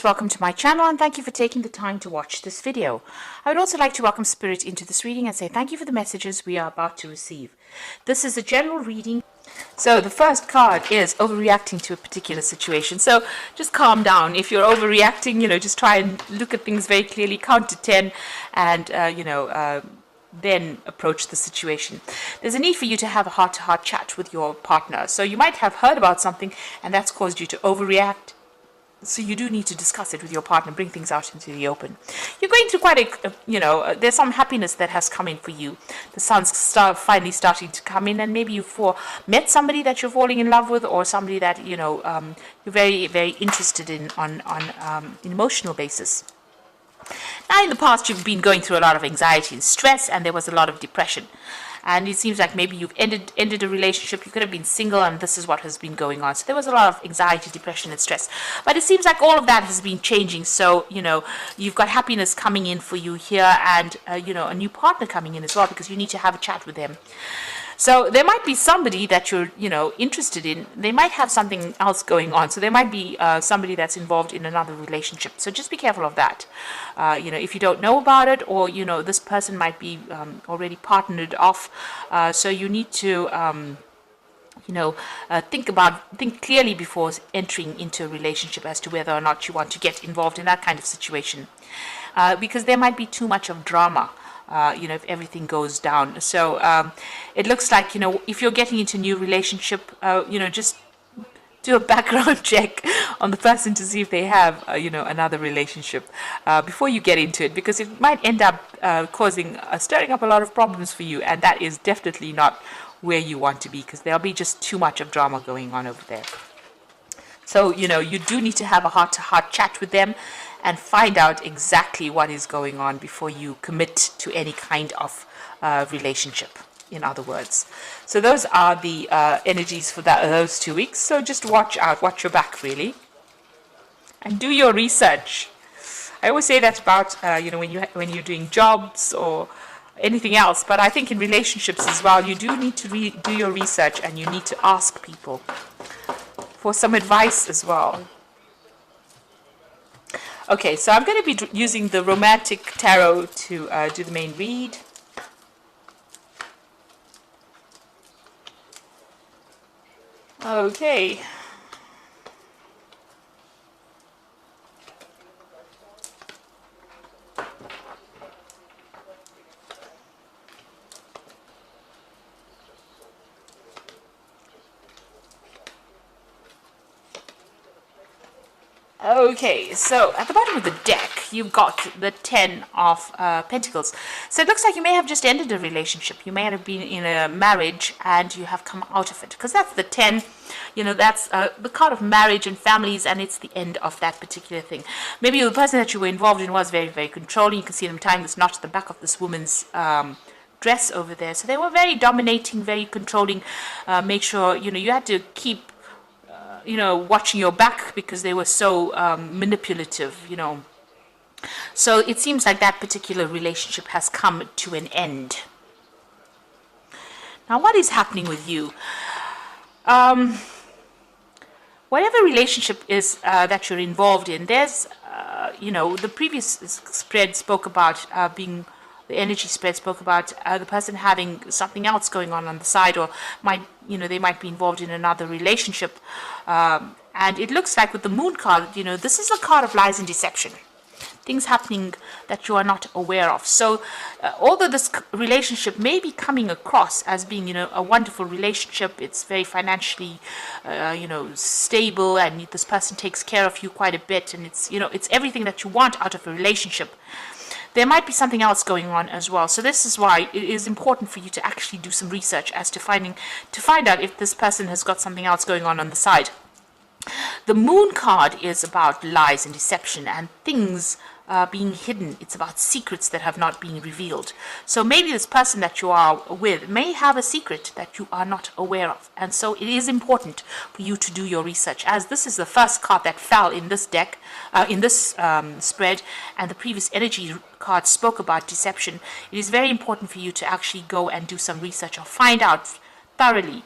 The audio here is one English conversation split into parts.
Welcome to my channel and thank you for taking the time to watch this video. I would also like to welcome Spirit into this reading and say thank you for the messages we are about to receive. This is a general reading. So the first card is overreacting to a particular situation. So just calm down. If you're overreacting, just try and look at things very clearly, count to 10 and, then approach the situation. There's a need for you to have a heart-to-heart chat with your partner. So you might have heard about something and that's caused you to overreact. So you do need to discuss it with your partner, bring things out into the open. You're going through quite there's some happiness that has come in for you. The sun's finally starting to come in, and maybe you've met somebody that you're falling in love with, or somebody that, you're very, very interested in on an emotional basis. Now, in the past, you've been going through a lot of anxiety and stress, and there was a lot of depression. And it seems like maybe you've ended a relationship. You could have been single, and this is what has been going on. So there was a lot of anxiety, depression, and stress. But it seems like all of that has been changing. So, you've got happiness coming in for you here, and, a new partner coming in as well, because you need to have a chat with them. So there might be somebody that you're, interested in. They might have something else going on. So there might be somebody that's involved in another relationship. So just be careful of that. If you don't know about it, or, this person might be already partnered off. So you need to, think clearly before entering into a relationship as to whether or not you want to get involved in that kind of situation. Because there might be too much of drama. If everything goes down. So it looks like, if you're getting into a new relationship, just do a background check on the person to see if they have, another relationship before you get into it, because it might end up stirring up a lot of problems for you, and that is definitely not where you want to be, because there'll be just too much of drama going on over there. So, you do need to have a heart-to-heart chat with them and find out exactly what is going on before you commit to any kind of relationship, in other words. So those are the energies for those 2 weeks. So just watch out, watch your back, really. And do your research. I always say that about, when you're doing jobs or anything else. But I think in relationships as well, you do need to do your research, and you need to ask people for some advice as well. Okay, so I'm going to be using the Romantic Tarot to do the main read. Okay. Okay, so at the bottom of the deck, you've got the 10 of Pentacles. So it looks like you may have just ended a relationship. You may have been in a marriage and you have come out of it. Because that's the 10, that's the card of marriage and families, and it's the end of that particular thing. Maybe the person that you were involved in was very, very controlling. You can see them tying this knot at the back of this woman's dress over there. So they were very dominating, very controlling. Make sure, you had to keep watching your back because they were so manipulative, So it seems like that particular relationship has come to an end. Now, what is happening with you? Whatever relationship is that you're involved in, there's, the previous spread spoke about the energy spread spoke about the person having something else going on the side, or they might be involved in another relationship. And it looks like with the Moon card, this is a card of lies and deception. Things happening that you are not aware of. So although this relationship may be coming across as being, a wonderful relationship, it's very financially, stable, and this person takes care of you quite a bit, and it's, it's everything that you want out of a relationship. There might be something else going on as well. So this is why it is important for you to actually do some research as to find out if this person has got something else going on the side. The Moon card is about lies and deception and things being hidden. It's about secrets that have not been revealed. So maybe this person that you are with may have a secret that you are not aware of. And so it is important for you to do your research, as this is the first card that fell in this deck, in this spread, and the previous energy card spoke about deception. It is very important for you to actually go and do some research or find out thoroughly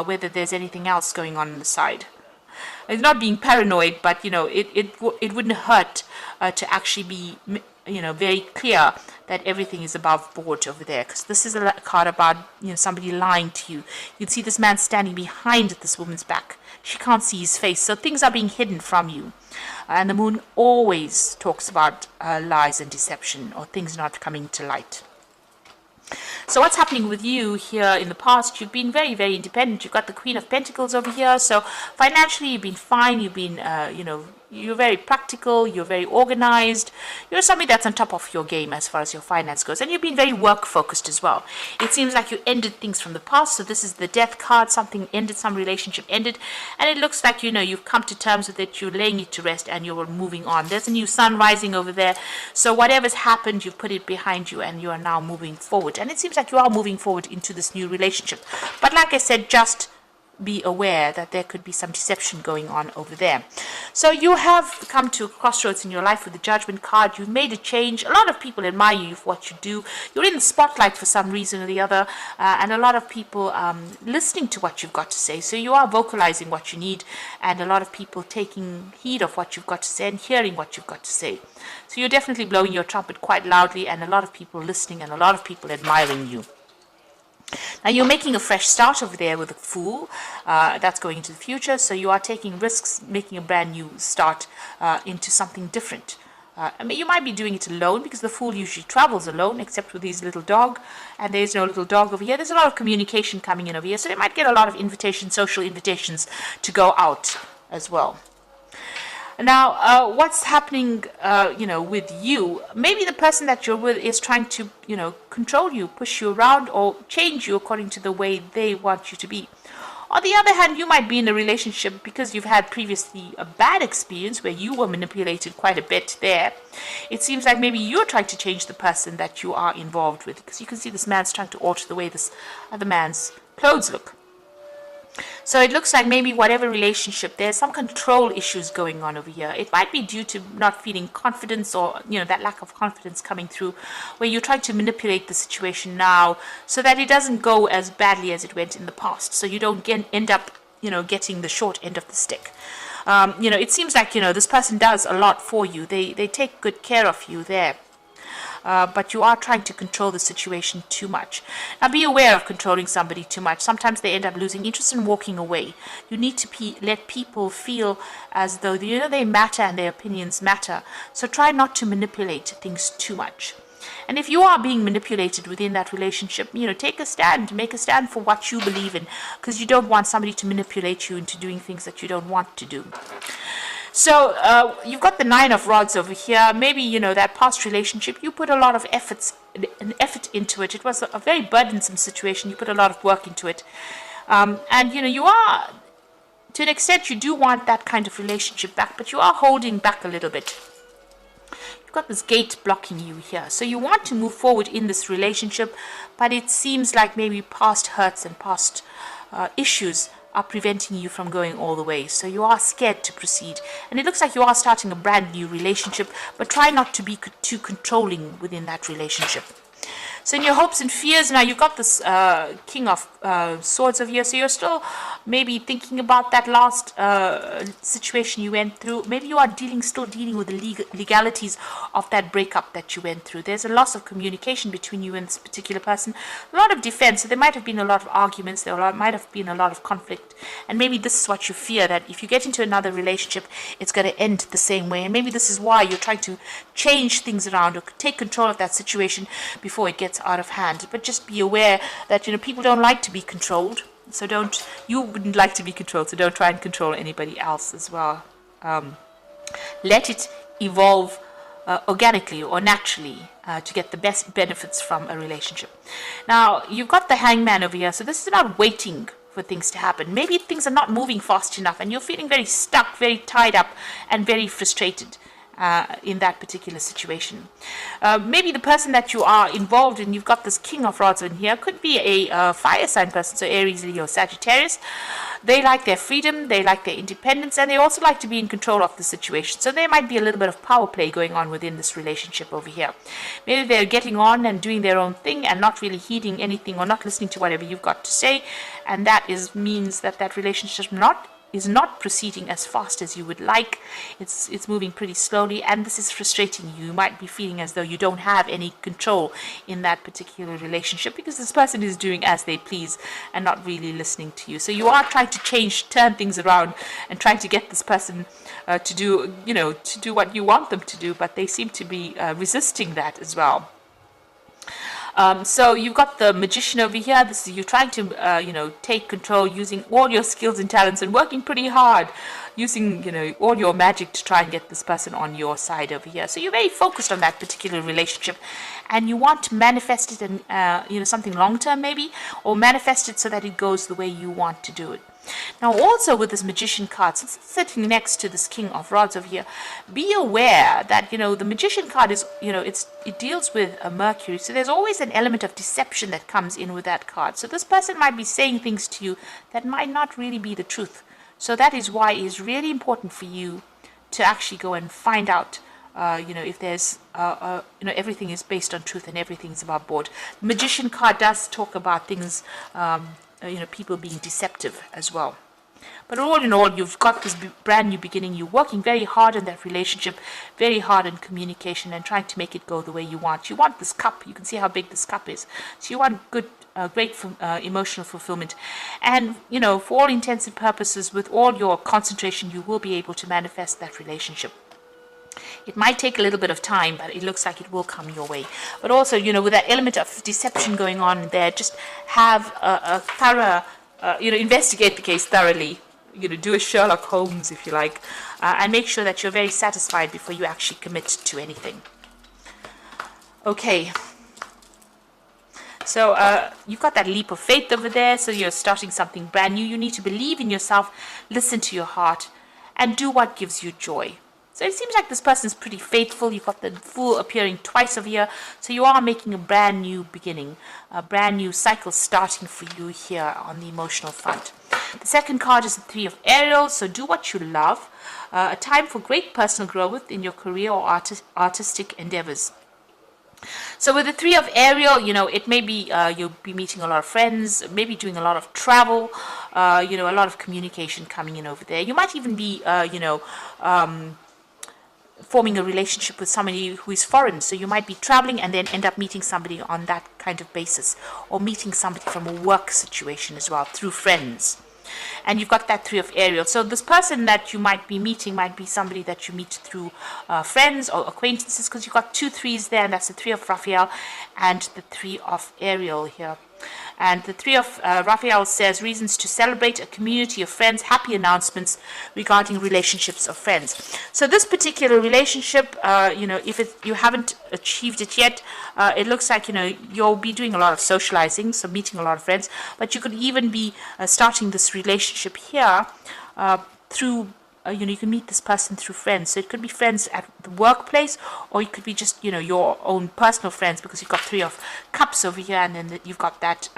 whether there's anything else going on the side. it's not being paranoid, but it wouldn't hurt to actually be very clear that everything is above board over there, because this is a card about somebody lying to you. You'd see this man standing behind this woman's back. She can't see his face, so things are being hidden from you. And the moon always talks about lies and deception, or things not coming to light. So what's happening with you here in the past? You've been very, very independent. You've got the Queen of Pentacles over here. So financially, you've been fine. You've been, you're very practical. You're very organized. You're somebody that's on top of your game as far as your finance goes. And you've been very work focused as well. It seems like you ended things from the past. So this is the Death card. Something ended, some relationship ended. And it looks like, you've come to terms with it. You're laying it to rest and you're moving on. There's a new sun rising over there. So whatever's happened, you've put it behind you and you are now moving forward. And it seems like you are moving forward into this new relationship. But like I said, just be aware that there could be some deception going on over there. So you have come to a crossroads in your life with the Judgment card. You've made a change. A lot of people admire you for what you do. You're in the spotlight for some reason or the other, and a lot of people listening to what you've got to say. So you are vocalizing what you need, and a lot of people taking heed of what you've got to say and hearing what you've got to say. So you're definitely blowing your trumpet quite loudly, and a lot of people listening and a lot of people admiring you. Now you're making a fresh start over there with a Fool. That's going into the future. So you are taking risks, making a brand new start into something different. You might be doing it alone, because the Fool usually travels alone, except with his little dog. And there's no little dog over here. There's a lot of communication coming in over here. So they might get a lot of invitations, social invitations to go out as well. Now, what's happening, with you? Maybe the person that you're with is trying to, control you, push you around, or change you according to the way they want you to be. On the other hand, you might be in a relationship because you've had previously a bad experience where you were manipulated quite a bit there. It seems like maybe you're trying to change the person that you are involved with, because you can see this man's trying to alter the way this other man's clothes look. So it looks like maybe whatever relationship, there's some control issues going on over here. It might be due to not feeling confidence, or, that lack of confidence coming through, where you're trying to manipulate the situation now so that it doesn't go as badly as it went in the past. So you don't end up, getting the short end of the stick. It seems like, this person does a lot for you. They take good care of you there. But you are trying to control the situation too much. Now be aware of controlling somebody too much. Sometimes they end up losing interest and walking away. You need to let people feel as though they matter and their opinions matter. So try not to manipulate things too much. And if you are being manipulated within that relationship, take a stand, make a stand for what you believe in, because you don't want somebody to manipulate you into doing things that you don't want to do. So you've got the Nine of Rods over here. Maybe, that past relationship, you put a lot of effort into it. It was a very burdensome situation. You put a lot of work into it. And, you are, to an extent, you do want that kind of relationship back, but you are holding back a little bit. You've got this gate blocking you here. So you want to move forward in this relationship, but it seems like maybe past hurts and past issues are preventing you from going all the way. So you are scared to proceed. And it looks like you are starting a brand new relationship, but try not to be too controlling within that relationship. So in your hopes and fears, now you've got this King of Swords over here. So you're still maybe thinking about that last situation you went through. Maybe you are still dealing with the legalities of that breakup that you went through. There's a loss of communication between you and this particular person. A lot of defense. So there might have been a lot of arguments. Might have been a lot of conflict. And maybe this is what you fear, that if you get into another relationship, it's going to end the same way. And maybe this is why you're trying to change things around or take control of that situation before it gets out of hand. But just be aware that people don't like to be controlled. So you wouldn't like to be controlled, so don't try and control anybody else as well. Let it evolve organically or naturally to get the best benefits from a relationship. Now you've got the Hangman over here, so this is about waiting for things to happen. Maybe things are not moving fast enough and you're feeling very stuck, very tied up, and very frustrated in that particular situation. Maybe the person that you are involved in, you've got this King of Rods in here, could be a fire sign person, so Aries, Leo, Sagittarius. They like their freedom, they like their independence, and they also like to be in control of the situation. So there might be a little bit of power play going on within this relationship over here. Maybe they're getting on and doing their own thing and not really heeding anything or not listening to whatever you've got to say, and that means that relationship is not proceeding as fast as you would like. It's moving pretty slowly, and this is frustrating you. You might be feeling as though you don't have any control in that particular relationship because this person is doing as they please and not really listening to you. So you are trying to turn things around and trying to get this person to do, to do what you want them to do, but they seem to be resisting that as well. So you've got the Magician over here. This is you trying to, take control using all your skills and talents and working pretty hard, using, all your magic to try and get this person on your side over here. So you're very focused on that particular relationship, and you want to manifest it in, something long term maybe, or manifest it so that it goes the way you want to do it. Now also with this Magician card, since it's sitting next to this King of Rods over here, be aware that, the Magician card is, it deals with a Mercury. So there's always an element of deception that comes in with that card. So this person might be saying things to you that might not really be the truth. So that is why it is really important for you to actually go and find out, if there's, everything is based on truth and everything is above board. The Magician card does talk about things, people being deceptive as well. But all in all, you've got this brand new beginning. You're working very hard in that relationship, very hard in communication, and trying to make it go the way you want. You want this cup. You can see how big this cup is. So you want good, great emotional fulfillment. And, for all intents and purposes, with all your concentration, you will be able to manifest that relationship. It might take a little bit of time, but it looks like it will come your way. But also, with that element of deception going on there, just have a thorough, investigate the case thoroughly. Do a Sherlock Holmes, if you like, and make sure that you're very satisfied before you actually commit to anything. Okay. So you've got that leap of faith over there, so you're starting something brand new. You need to believe in yourself, listen to your heart, and do what gives you joy. So it seems like this person is pretty faithful. You've got the Fool appearing twice over here. So you are making a brand new beginning, a brand new cycle starting for you here on the emotional front. The second card is the Three of Ariel. So do what you love. A time for great personal growth in your career or artistic endeavors. So with the Three of Ariel, it may be you'll be meeting a lot of friends, maybe doing a lot of travel, a lot of communication coming in over there. You might even be, forming a relationship with somebody who is foreign. So you might be traveling and then end up meeting somebody on that kind of basis, or meeting somebody from a work situation as well through friends. And you've got that Three of Ariel. So this person that you might be meeting might be somebody that you meet through friends or acquaintances, because you've got two threes there, and that's the Three of Raphael and the Three of Ariel here. And the Three of Raphael says reasons to celebrate a community of friends, happy announcements regarding relationships of friends. So this particular relationship, if you haven't achieved it yet, it looks like, you'll be doing a lot of socializing, so meeting a lot of friends, but you could even be starting this relationship here through you can meet this person through friends. So it could be friends at the workplace, or it could be just, your own personal friends, because you've got Three of Cups over here, and then you've got that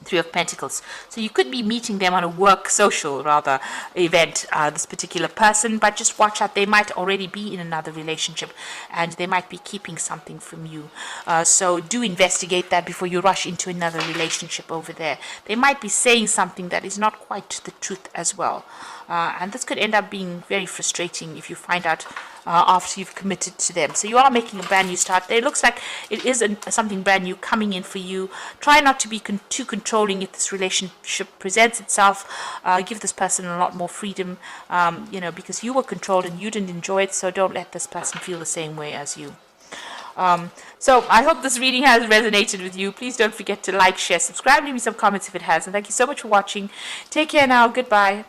Three of Pentacles. So you could be meeting them on a work social, rather, event, this particular person, but just watch out. They might already be in another relationship, and they might be keeping something from you. So do investigate that before you rush into another relationship over there. They might be saying something that is not quite the truth as well. And this could end up being very frustrating if you find out after you've committed to them. So you are making a brand new start. It looks like it is something brand new coming in for you. Try not to be too controlling if this relationship presents itself. Give this person a lot more freedom, because you were controlled and you didn't enjoy it. So don't let this person feel the same way as you. So I hope this reading has resonated with you. Please don't forget to like, share, subscribe, leave me some comments if it has. And thank you so much for watching. Take care now. Goodbye.